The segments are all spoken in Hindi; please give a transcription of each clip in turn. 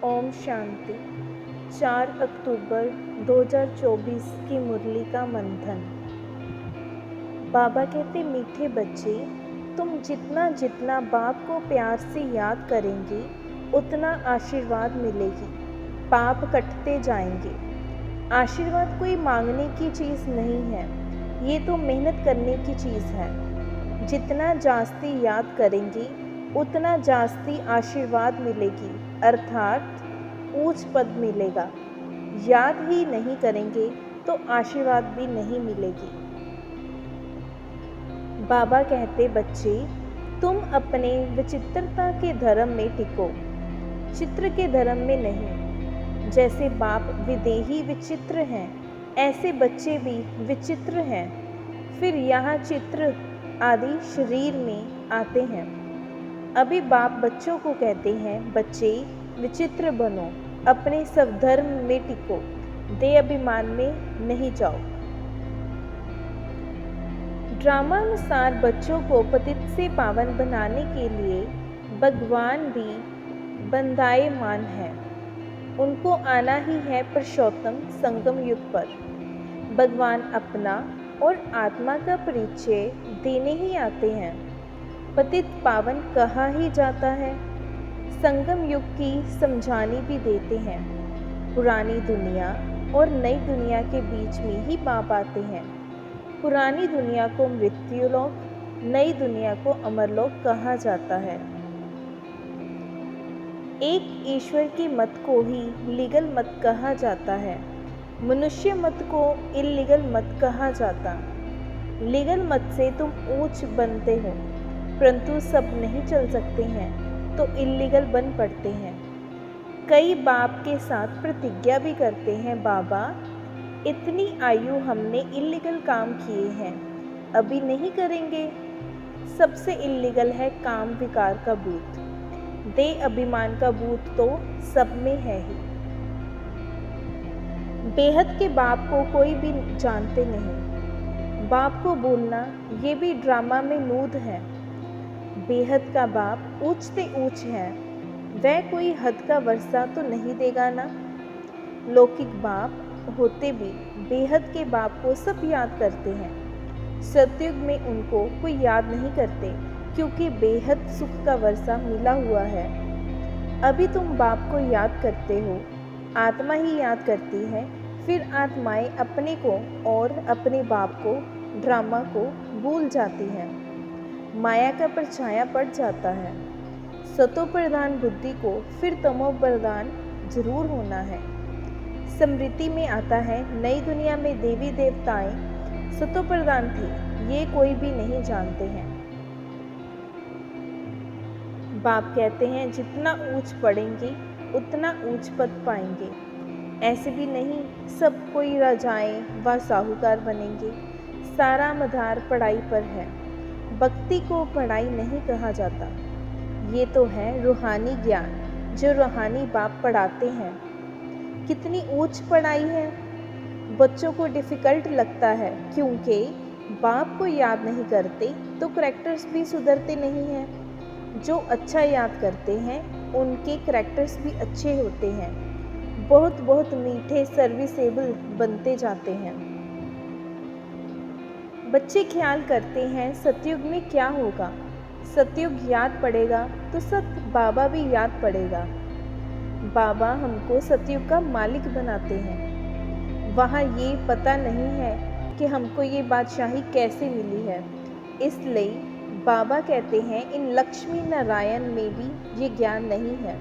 ओम शांति। 4 अक्टूबर 2024 की मुरली का मंथन। बाबा कहते, मीठे बच्चे, तुम जितना जितना बाप को प्यार से याद करेंगे उतना आशीर्वाद मिलेगी। पाप कटते जाएंगे। आशीर्वाद कोई मांगने की चीज़ नहीं है, ये तो मेहनत करने की चीज़ है। जितना जास्ती याद करेंगे उतना जास्ती आशीर्वाद मिलेगी, अर्थात ऊंच पद मिलेगा। याद ही नहीं करेंगे तो आशीर्वाद भी नहीं मिलेगी। बाबा कहते, बच्चे, तुम अपने विचित्रता के धर्म में टिको, चित्र के धर्म में नहीं। जैसे बाप विदेही विचित्र हैं, ऐसे बच्चे भी विचित्र हैं। फिर यहाँ चित्र आदि शरीर में आते हैं। अभी बाप बच्चों को कहते हैं, बच्चे विचित्र बनो, अपने स्वधर्म में टिको, देह अभिमान में नहीं जाओ। ड्रामानुसार बच्चों को पतित से पावन बनाने के लिए भगवान भी बंधायमान है। उनको आना ही है पुरुषोत्तम संगम युग पर। भगवान अपना और आत्मा का परिचय देने ही आते हैं। पतित पावन कहा ही जाता है। संगम युग की समझानी भी देते हैं। पुरानी दुनिया और नई दुनिया के बीच में ही बाप आते हैं। पुरानी दुनिया को मृत्युलोक, नई दुनिया को अमरलोक कहा जाता है। एक ईश्वर की मत को ही लीगल मत कहा जाता है। मनुष्य मत को इलीगल मत कहा जाता। लीगल मत से तुम ऊंच बनते हो, परंतु सब नहीं चल सकते हैं तो इलीगल बन पड़ते हैं। कई बाप के साथ प्रतिज्ञा भी करते हैं, बाबा इतनी आयु हमने इलीगल काम किए हैं, अभी नहीं करेंगे। सबसे इलीगल है काम विकार का भूत। देह अभिमान का भूत तो सब में है ही। बेहद के बाप को कोई भी जानते नहीं। बाप को बोलना ये भी ड्रामा में नूद है। बेहद का बाप ऊंच से ऊंच है, वह कोई हद का वर्षा तो नहीं देगा ना। लौकिक बाप होते भी बेहद के बाप को सब याद करते हैं। सतयुग में उनको कोई याद नहीं करते, क्योंकि बेहद सुख का वर्षा मिला हुआ है। अभी तुम बाप को याद करते हो, आत्मा ही याद करती है। फिर आत्माएं अपने को और अपने बाप को, ड्रामा को भूल जाती हैं। माया का परछाया पड़ जाता है। सतो प्रधान बुद्धि को फिर तमो प्रधान जरूर होना है। स्मृति में आता है, नई दुनिया में देवी देवताएं सतो प्रधान थे, ये कोई भी नहीं जानते हैं। बाप कहते हैं, जितना ऊंच पढ़ेंगे उतना ऊंच पद पाएंगे। ऐसे भी नहीं सब कोई राजाएं व साहूकार बनेंगे। सारा मदार पढ़ाई पर है। भक्ति को पढ़ाई नहीं कहा जाता। ये तो है रूहानी ज्ञान जो रूहानी बाप पढ़ाते हैं। कितनी ऊंच पढ़ाई है। बच्चों को डिफ़िकल्ट लगता है, क्योंकि बाप को याद नहीं करते तो करैक्टर्स भी सुधरते नहीं हैं। जो अच्छा याद करते हैं उनके करैक्टर्स भी अच्छे होते हैं, बहुत बहुत मीठे सर्विसेबल बनते जाते हैं। बच्चे ख्याल करते हैं, सतयुग में क्या होगा। सतयुग याद पड़ेगा तो सत बाबा भी याद पड़ेगा। बाबा हमको सतयुग का मालिक बनाते हैं। वहाँ ये पता नहीं है कि हमको ये बादशाही कैसे मिली है। इसलिए बाबा कहते हैं, इन लक्ष्मी नारायण में भी ये ज्ञान नहीं है।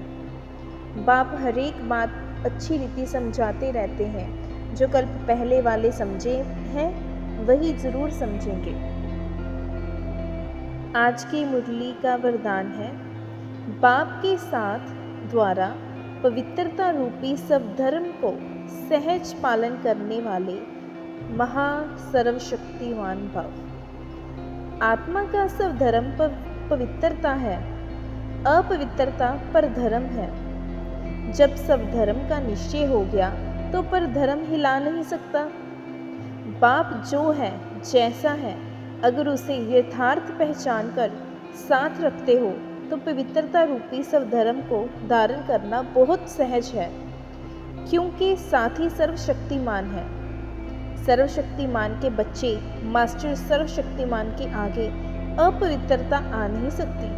बाप हर एक बात अच्छी रीति समझाते रहते हैं। जो कल्प पहले वाले समझे हैं वही जरूर समझेंगे। आज की मुरली का वरदान है, बाप के साथ द्वारा पवित्रता रूपी सब धर्म को सहज पालन करने वाले महा सर्वशक्तिवान भव। आत्मा का सब धर्म पवित्रता है, अपवित्रता पर धर्म है। जब सब धर्म का निश्चय हो गया तो पर धर्म हिला नहीं सकता। बाप जो है जैसा है, अगर उसे यथार्थ पहचान कर साथ रखते हो तो पवित्रता रूपी स्वधर्म को धारण करना बहुत सहज है, क्योंकि साथ ही सर्वशक्तिमान है। सर्वशक्तिमान के बच्चे मास्टर सर्वशक्तिमान के आगे अपवित्रता आ नहीं सकती।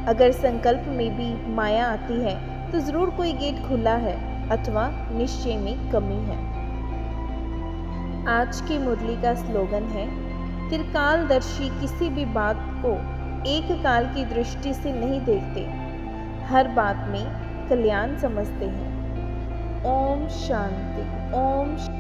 अगर संकल्प में भी माया आती है तो जरूर कोई गेट खुला है अथवा निश्चय में कमी है। आज की मुरली का स्लोगन है, त्रिकालदर्शी किसी भी बात को एक काल की दृष्टि से नहीं देखते, हर बात में कल्याण समझते हैं। ओम शांति। ओम